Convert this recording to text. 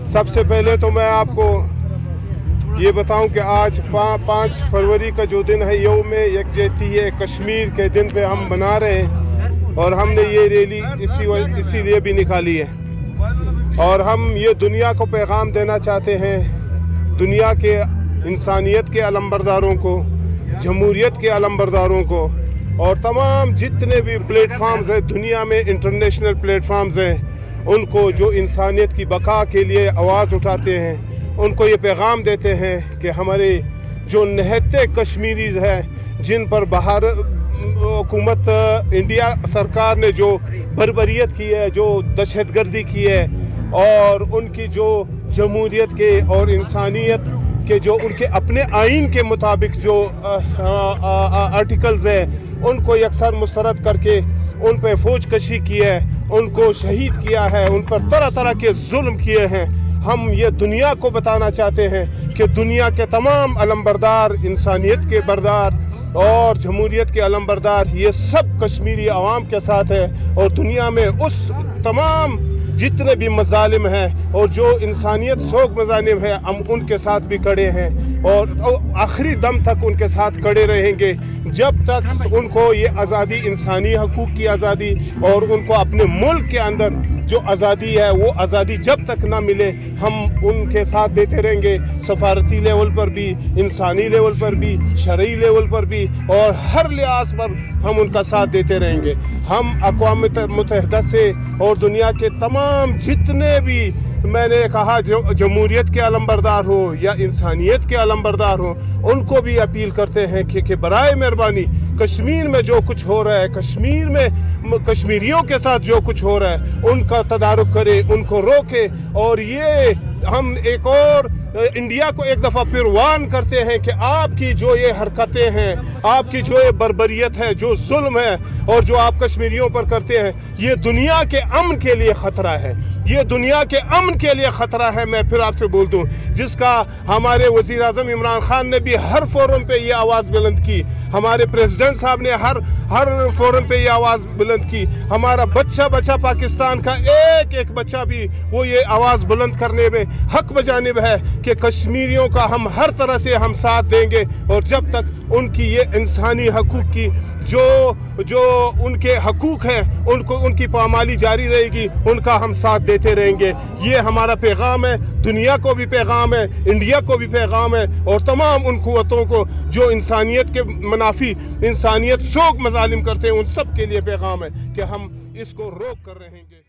सबसे पहले तो मैं आपको ये बताऊं कि आज 5 फरवरी का जो दिन है यौम यकजहती है कश्मीर के दिन पे हम मना रहे हैं और हमने ये रैली इसीलिए भी निकाली है और हम ये दुनिया को पैगाम देना चाहते हैं, दुनिया के इंसानियत के अलमबरदारों को, जमहूरियत के अलमबरदारों को और तमाम जितने भी प्लेटफार्म्स हैं दुनिया में, इंटरनेशनल प्लेटफार्म्स हैं, उनको जो इंसानियत की बका के लिए आवाज़ उठाते हैं, उनको ये पैगाम देते हैं कि हमारे जो निहत्ते कश्मीरीज़ हैं जिन पर हुकूमत इंडिया सरकार ने जो बर्बरियत की है, जो दहशतगर्दी की है और उनकी जो जमहूरियत के और इंसानियत के जो उनके अपने आइन के मुताबिक जो आर्टिकल्स हैं उनको यकसर मुस्तरद करके उन पर फौज कशी की है, उनको शहीद किया है, उन पर तरह तरह के जुल्म किए हैं। हम ये दुनिया को बताना चाहते हैं कि दुनिया के तमाम अलमबरदार, इंसानियत के बरदार और जमहूरियत के अलमबरदार ये सब कश्मीरी अवाम के साथ है और दुनिया में उस तमाम जितने भी मजालिम हैं और जो इंसानियत सोग मजालिम है हम उनके साथ भी खड़े हैं और आखिरी दम तक उनके साथ खड़े रहेंगे जब तक उनको ये आज़ादी, इंसानी हकूक़ की आज़ादी और उनको अपने मुल्क के अंदर जो आज़ादी है वो आज़ादी जब तक ना मिले हम उनके साथ देते रहेंगे। सफारती लेवल पर भी, इंसानी लेवल पर भी, शरई लेवल पर भी और हर लिहाज पर हम उनका साथ देते रहेंगे। हम अक़वाम मुत्तहिदा से और दुनिया के तमाम जितने भी मैंने कहा जो जमहूरियत के अलमबरदार हो या इंसानियत के अलमबरदार हो उनको भी अपील करते हैं कि बराए मेहरबानी कश्मीर में जो कुछ हो रहा है, कश्मीर में कश्मीरियों के साथ जो कुछ हो रहा है उनका तदारुक करे, उनको रोके और ये हम एक और इंडिया को एक दफ़ा फिर वार्न करते हैं कि आपकी जो ये हरकतें हैं, आपकी जो ये बर्बरियत है, जो जुल्म है और जो आप कश्मीरियों पर करते हैं ये दुनिया के अमन के लिए ख़तरा है, ये दुनिया के अमन के लिए ख़तरा है। मैं फिर आपसे बोल दूं जिसका हमारे वज़ीर आज़म इमरान खान ने भी हर फोरम पे ये आवाज़ बुलंद की, हमारे प्रेसिडेंट साहब ने हर फोरम पे ये आवाज़ बुलंद की, हमारा बच्चा पाकिस्तान का एक बच्चा भी वो ये आवाज़ बुलंद करने में हक बजानिब है कि कश्मीरियों का हम हर तरह से हम साथ देंगे और जब तक उनकी ये इंसानी हकूक़ की जो उनके हकूक़ हैं उनको उनकी पामाली जारी रहेगी, उनका हम साथ देते रहेंगे। ये हमारा पैगाम है, दुनिया को भी पैगाम है, इंडिया को भी पैगाम है और तमाम उन क़ुव्वतों को जो इंसानियत के मुनाफी, इंसानियत शोक मजालिम करते हैं उन सब के लिए पैगाम है कि हम इसको रोक कर रहेंगे।